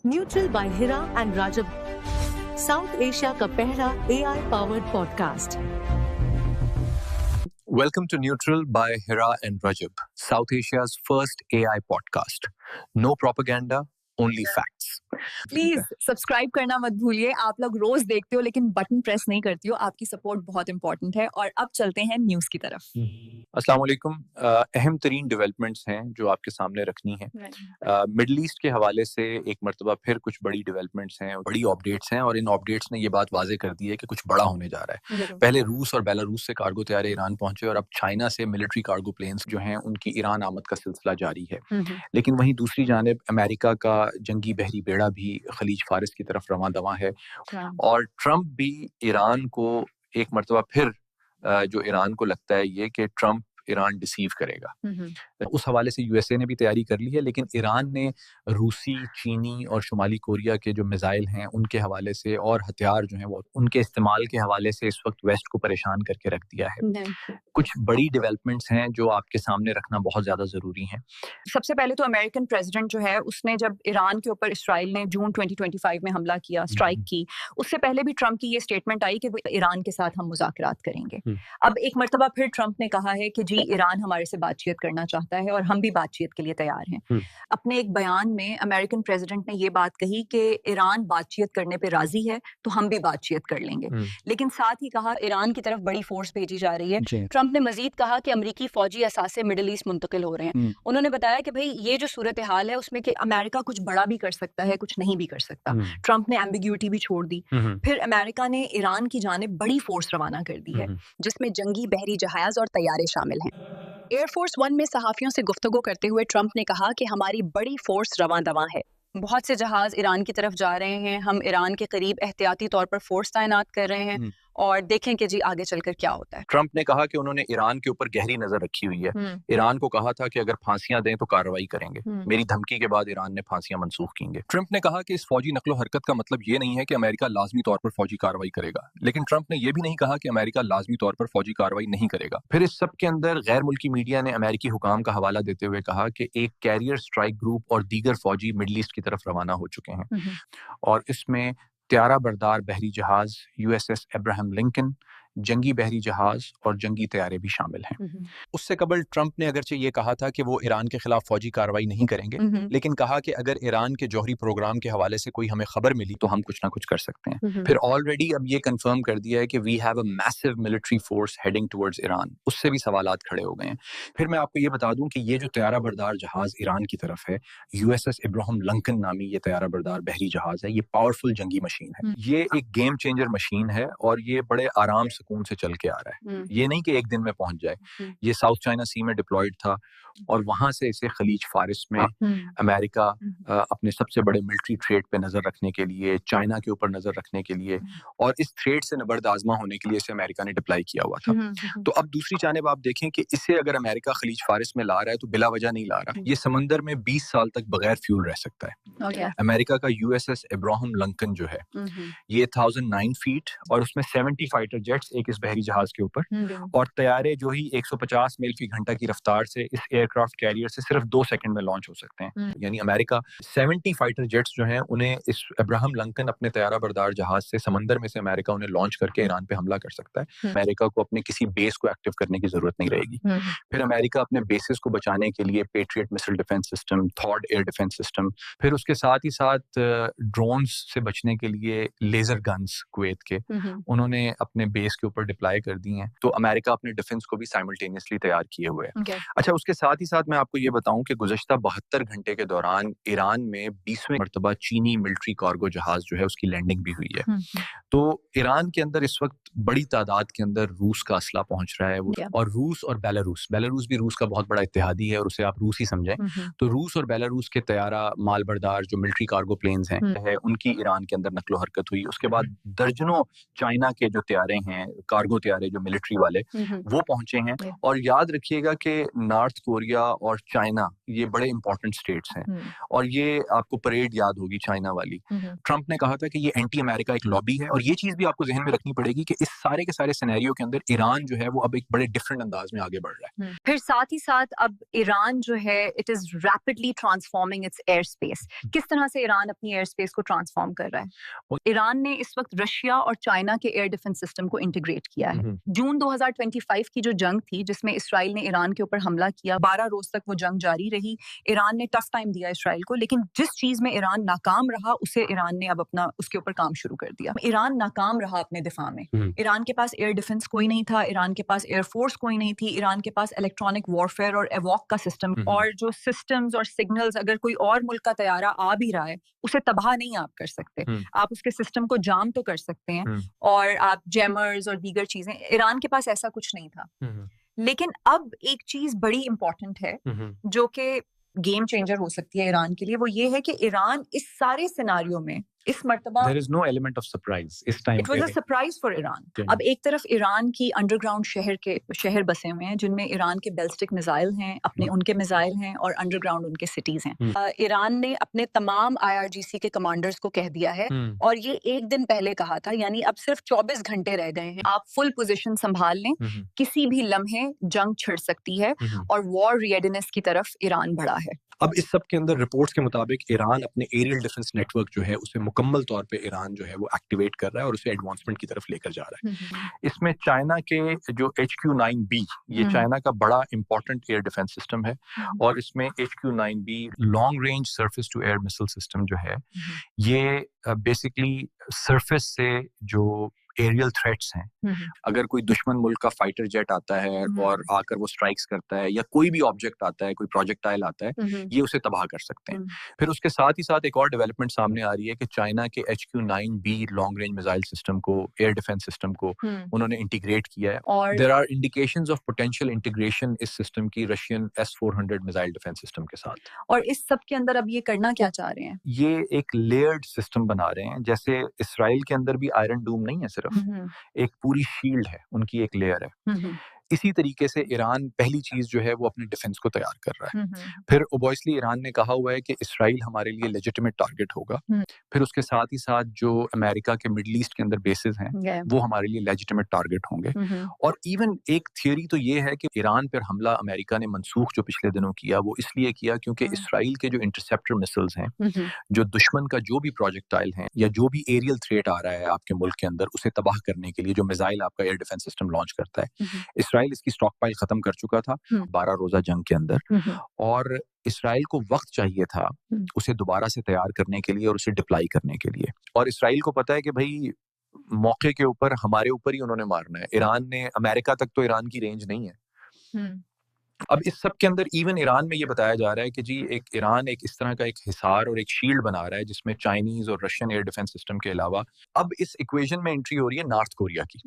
Neutral bye Hira and Rajab, south Asia का पहला AI powered podcast. Welcome to Neutral by Hira and Rajab, South Asia's first AI podcast. No propaganda, only facts. Please subscribe करना मत भूलिए. आप लोग रोज देखते हो लेकिन बटन प्रेस नहीं करती हो. आपकी सपोर्ट बहुत इंपॉर्टेंट है. और अब चलते हैं न्यूज की तरफ. अस्सलाम वालेकुम. अहम तरीन डेवलपमेंट्स हैं जो आपके सामने रखनी है. मिडल ईस्ट के हवाले से एक मरतबा फिर कुछ बड़ी डेवलपमेंट्स हैं, बड़ी अपडेट्स हैं, और इन अपडेट्स ने ये बात वाजे कर दी है कि कुछ बड़ा होने जा रहा है. पहले रूस और बेलारूस से कार्गो तैयारे ईरान पहुंचे, और अब चाइना से मिलिट्री कार्गो प्लेन्स जो हैं उनकी ईरान आमद का सिलसिला जारी है. लेकिन वहीं दूसरी जानिब अमेरिका का जंगी बहरी बेड़ा भी खलीज फारिस की तरफ रवां दवां है. और ट्रंप भी ईरान को एक मरतबा फिर जो ईरान को लगता है ये कि ट्रंप ईरान डिसीव करेगा, उस हवाले से यूएसए ने भी तैयारी कर ली है. लेकिन ईरान ने रूसी, चीनी और शुमाली कोरिया के जो मिसाइल हैं उनके हवाले से और हथियार जो हैं वो उनके इस्तेमाल के हवाले से इस वक्त वेस्ट को परेशान करके रख दिया है. कुछ बड़ी डेवलपमेंट्स हैं जो आपके सामने रखना बहुत ज़्यादा ज़रूरी हैं. सबसे पहले तो अमेरिकन प्रेसिडेंट जो है उसने जब ईरान के ऊपर इसराइल ने जून 2025 में हमला किया, स्ट्राइक की, उससे पहले भी ट्रंप की ये स्टेटमेंट आई कि वो ईरान के साथ हम मुज़ाकरात करेंगे. अब एक मरतबा फिर ट्रंप ने कहा है कि जी ईरान हमारे से बातचीत करना चाहता है और हम भी बातचीत के लिए तैयार हैं. अपने एक बयान में अमेरिकन प्रेसिडेंट ने ये बात कही कि ईरान बातचीत करने पे राजी है तो हम भी बातचीत कर लेंगे. लेकिन साथ ही कहा ईरान की तरफ बड़ी फोर्स भेजी जा रही है. ट्रंप ने मजीद कहा कि अमेरिकी फौजी असासे मिडिल ईस्ट मुंतकिल हो रहे हैं. उन्होंने बताया कि भाई ये जो सूरत हाल है उसमें कि अमेरिका कुछ बड़ा भी कर सकता है, कुछ नहीं भी कर सकता. ट्रंप ने एम्बिग्यूटी भी छोड़ दी. फिर अमेरिका ने ईरान की जानिब बड़ी फोर्स रवाना कर दी है जिसमें जंगी बहरी जहाज और तैयारे शामिल हैं. एयरफोर्स वन में सहाफियों से गुफ्तगू करते हुए ट्रंप ने कहा कि हमारी बड़ी फोर्स रवां दवां है. बहुत से जहाज ईरान की तरफ जा रहे हैं. हम ईरान के करीब एहतियाती तौर पर फोर्स तैनात कर रहे हैं और देखें कि जी आगे चलकर क्या होता है. ट्रंप ने कहा कि उन्होंने ईरान के ऊपर गहरी नजर रखी हुई है. ईरान को कहा था कि अगर फांसियां दें तो कार्रवाई करेंगे. मेरी धमकी के बाद ईरान ने फांसियां मंसूख की हैं. ट्रंप ने कहा कि इस फौजी नकलो हरकत का मतलब ये नहीं है कि अमेरिका लाजमी तौर पर फौजी कार्रवाई करेगा. लेकिन ट्रंप ने यह भी नहीं कहा कि अमेरिका लाजमी तौर पर फौजी कार्रवाई नहीं करेगा. फिर इस सब के अंदर गैर मुल्की मीडिया ने अमेरिकी हुकाम का हवाला देते हुए कहा कि एक कैरियर स्ट्राइक ग्रुप और दीगर फौजी मिडल ईस्ट की तरफ रवाना हो चुके हैं. और इसमें त्यारा बरदार बहरी जहाज USS एब्राहम लिंकन, जंगी बहरी जहाज और जंगी तैयारे भी शामिल हैं. उससे कबल ट्रंप ने अगरचे ये कहा था कि वो ईरान के खिलाफ फौजी कार्रवाई नहीं करेंगे, लेकिन कहा कि अगर ईरान के जौहरी प्रोग्राम के हवाले से कोई हमें खबर मिली तो हम कुछ ना कुछ कर सकते हैं. फिर ऑलरेडी अब ये कंफर्म कर दिया है कि we have a massive military force heading towards Iran. उससे भी सवालात खड़े हो गए हैं. फिर मैं आपको ये बता दूं कि ये जो तैयारा बरदार जहाज ईरान की तरफ है, USS इब्राहिम लिंकन नामी ये तैयारा बरदार बहरी जहाज है. ये पावरफुल जंगी मशीन है. ये एक गेम चेंजर मशीन है और ये बड़े आराम सुकून से चल के आ रहा है. ये नहीं कि एक दिन में पहुंच जाए. ये साउथ चाइना सी में डिप्लॉयड था और वहां से इसे खलीज फारिस में अमेरिका अपने सबसे बड़े मिलिट्री थ्रेट पे नजर रखने के लिए, चाइना के ऊपर नजर रखने के लिए और इस थ्रेट से नबर्द आजमा होने के लिए इसे अमेरिका ने डिप्लॉय किया हुआ था. तो अब दूसरी जानिब आप देखें कि इसे अगर अमेरिका खलीज फारिस में ला रहा है तो बिला वजह नहीं ला रहा. ये समंदर में 20 साल तक बगैर फ्यूल रह सकता है. अमेरिका का USS इब्राहिम लिंकन जो है ये 1009 फीट और उसमें 70 फाइटर जेट्स एक इस बहरी जहाज के ऊपर और तैयारे जो ही 150 मील फी घंटा की रफ्तार से इस एयरक्राफ्ट कैरियर से सिर्फ 2 सेकंड में लॉन्च हो सकते हैं. यानी अमेरिका 70 फाइटर जेट्स जो हैं उन्हें इस इब्राहिम लिंकन अपने तैयारा बरदार जहाज से समंदर में से अमेरिका उन्हें लॉन्च करके ईरान पे हमला कर सकता है. अमेरिका को अपने किसी बेस को एक्टिव करने की जरूरत नहीं रहेगी. फिर अमेरिका अपने बेसिस को बचाने के लिए पेट्रियट मिसाइल डिफेंस सिस्टम, थॉड एयर डिफेंस सिस्टम, फिर उसके साथ ही साथ ड्रोन्स से बचने के लिए लेजर गन्स कुवैत के उन्होंने अपने बेस के ऊपर डिप्लॉय कर दी हैं. तो अमेरिका अपने डिफेंस को भी साइमल्टेनियसली तैयार किए हुए है. अच्छा, उसके साथ ही साथ मैं आपको ये बताऊं कि गुज़श्ता 72 घंटे के दौरान ईरान में 20वें मरतबा चीनी मिलिट्री कार्गो जहाज जो है उसकी लैंडिंग भी हुई है. तो ईरान के अंदर इस वक्त बड़ी तादाद के अंदर रूस का असला पहुंच रहा है और रूस और बेलारूस भी रूस का बहुत बड़ा इत्तेहादी है और उसे आप रूस ही समझें. तो रूस और बेलारूस के तैयारा मालबरदार जो मिलिट्री कार्गो प्लेन्स हैं उनकी ईरान के अंदर नकलो हरकत हुई. उसके बाद दर्जनों चाइना के जो तैयारे हैं कार्गो तैयारे जो मिलिट्री वाले वो पहुंचे हैं। और याद रखिएगा कि नॉर्थ कोरिया और चाइना ये बड़े इंपॉर्टेंट स्टेट्स हैं, और ये आपको परेड याद होगी चाइना वाली। ट्रंप ने कहा था कि ये एंटी अमेरिका एक लॉबी है, और ये चीज भी आपको जहन में रखनी पड़ेगी कि इस सारे के सारे सिनेरियो के अंदर ईरान जो है वो अब एक बड़े डिफरेंट अंदाज में आगे बढ़ रहा है। फिर साथ ही साथ अब ईरान जो है it is rapidly transforming it's air space. किस तरह से ईरान अपनी एयर स्पेस को ट्रांसफॉर्म कर रहा है? ईरान ने इस वक्त रशिया और चाइना के एयर डिफेंस सिस्टम को इंटीग्रेट किया है। जून 2025 की जो जंग थी जिसमें इसराइल ने ईरान के ऊपर हमला किया, 12 रोज तक वो जंग जारी रही। ईरान ने टफ टाइम दिया इसराइल को, लेकिन जिस चीज में ईरान नाकाम रहा उसे ईरान ने अब अपना उसके ऊपर काम शुरू कर दिया। ईरान नाकाम रहा अपने दिफा में। ईरान के पास एयर डिफेंस कोई नहीं था, ईरान के पास एयर फोर्स कोई नहीं थी, ईरान के पास इलेक्ट्रॉनिक वॉरफेयर और एवॉक का सिस्टम और जो सिस्टम्स और सिग्नल्स, अगर कोई और मुल्क का तैयारा आ भी रहा है उसे तबाह नहीं आप कर सकते। आप उसके सिस्टम को जाम तो कर सकते हैं, और आप जैमर्स और दीगर चीजें, ईरान के पास ऐसा कुछ नहीं था। लेकिन अब एक चीज बड़ी इंपॉर्टेंट है जो कि गेम चेंजर हो सकती है ईरान के लिए, वो ये है कि ईरान इस सारे सिनारियो में इस मर्तबा There is no element of surprise इस time It was a surprise for Iran। अब एक तरफ ईरान की अंडरग्राउंड शहर बसे हुए हैं जिनमें ईरान के बैलिस्टिक मिसाइल हैं, अपने उनके मिसाइल हैं, और अंडरग्राउंड उनके सिटीज हैं। ईरान ने अपने तमाम IRGC के कमांडर्स को कह दिया है, और ये एक दिन पहले कहा था, यानी अब सिर्फ 24 घंटे रह गए हैं, आप फुल पोजीशन संभाल लें, किसी भी लम्हे जंग छिड़ सकती है, और वॉर रेडीनेस की तरफ ईरान बढ़ा है। अब इस सब के अंदर रिपोर्ट्स के मुताबिक ईरान अपने एरियल डिफेंस नेटवर्क जो है उसे मुकम्मल तौर पे ईरान जो है वो एक्टिवेट कर रहा है और उसे एडवांसमेंट की तरफ लेकर जा रहा है। इसमें चाइना के जो HQ-9B, ये चाइना का बड़ा इंपॉर्टेंट एयर डिफेंस सिस्टम है, और इसमें HQ-9B long range surface to air missile system जो है, ये बेसिकली सरफेस से जो एरियल थ्रेट्स हैं, अगर कोई दुश्मन मुल्क का फाइटर जेट आता है और आकर वो स्ट्राइक्स करता है, या कोई भी ऑब्जेक्ट आता है, कोई प्रोजेक्टाइल आता है, ये उसे तबाह कर सकते हैं। फिर उसके साथ ही साथ एक और डेवलपमेंट सामने आ रही है कि चाइना के HQ-9B long range missile system को, एयर डिफेंस सिस्टम को उन्होंने इंटीग्रेट किया है, और there are indications of potential integration इस सिस्टम की Russian S-400 missile defence system के साथ। और इस सब के अंदर अब ये करना क्या चाह रहे हैं? ये एक लेयर्ड सिस्टम बना रहे हैं, जैसे इसराइल के अंदर भी आयरन डूम नहीं है सिर्फ, एक पूरी शील्ड है, उनकी एक लेयर है। इसी तरीके से ईरान पहली चीज जो है वो अपने डिफेंस को तैयार कर रहा है। फिर ओबवियसली ईरान ने कहा हुआ है कि इसराइल हमारे लिए लेजिटिमेट टारगेट होगा। फिर उसके साथ ही साथ जो अमेरिका के मिडल ईस्ट के अंदर बेसिस हैं वो हमारे लिए लेजिटिमेट टारगेट होंगे। और इवन एक थियोरी तो ये है कि ईरान पर हमला अमेरिका ने मनसूख जो पिछले दिनों किया वो इसलिए किया क्योंकि इसराइल के जो इंटरसेप्टर मिसाइल्स हैं, जो दुश्मन का जो भी प्रोजेक्टाइल है या जो भी एरियल थ्रेट आ रहा है आपके मुल्क के अंदर, उसे तबाह करने के लिए जो मिसाइल आपका एयर डिफेंस सिस्टम लॉन्च करता है, इसराइल इसकी स्टॉक पाइल खत्म कर चुका था 12 रोजा जंग के अंदर, और इसराइल को वक्त चाहिए था उसे दोबारा से तैयार करने के लिए और उसे डिप्लाई करने के लिए। और इसराइल को पता है कि भाई मौके के ऊपर हमारे ऊपर ही उन्होंने मारना है। ईरान ने, अमेरिका तक तो ईरान की रेंज नहीं है। अब इस सब के अंदर इवन ईरान में ये बताया जा रहा है कि जी ईरान एक इस तरह का एक हिसार और एक शील्ड बना रहा है जिसमें चाइनीज और रशियन एयर डिफेंस सिस्टम के अलावा अब इस इक्वेशन में एंट्री हो रही है नॉर्थ कोरिया की।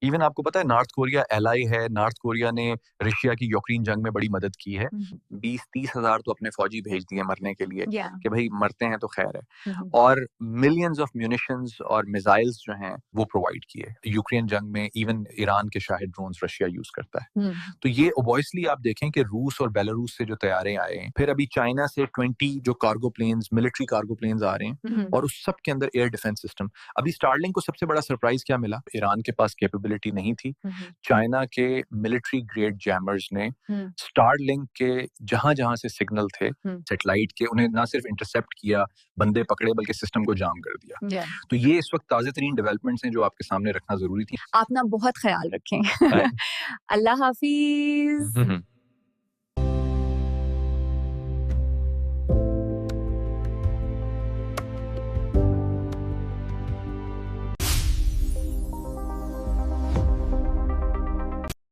इवन आपको पता है नॉर्थ कोरिया एलाई है, नॉर्थ कोरिया ने रशिया की यूक्रेन जंग में बड़ी मदद की है। 20-30 हजार तो अपने फौजी भेज दिए मरने के लिए कि भाई मरते हैं तो खैर है, और मिलियंस ऑफ म्यूनिशंस और मिसाइल्स जो हैं वो प्रोवाइड किए यूक्रेन जंग में। इवन ईरान के शाहिद ड्रोन्स रशिया यूज करता है। तो ये ऑब्वियसली आप देखें कि रूस और बेलारूस से जो तैयारे आए हैं, फिर अभी चाइना से 20 जो cargo planes, military cargo planes आ रहे हैं, और उस सब के अंदर एयर डिफेंस सिस्टम। अभी स्टारलिंक को सबसे बड़ा सरप्राइज क्या मिला? ईरान के पास कैपेबिलिटी नहीं थी। चाइना के मिलिट्री ग्रेड जैमर्स ने स्टारलिंक के जहां जहां से सिग्नल थे सैटेलाइट के, उन्हें ना सिर्फ इंटरसेप्ट किया, बंदे पकड़े, बल्कि सिस्टम को जाम कर दिया। तो ये इस वक्त ताज़ा तरीन डेवलपमेंट्स हैं जो आपके सामने रखना जरूरी थी। आप ना बहुत ख्याल रखें। अल्लाह हाफिज।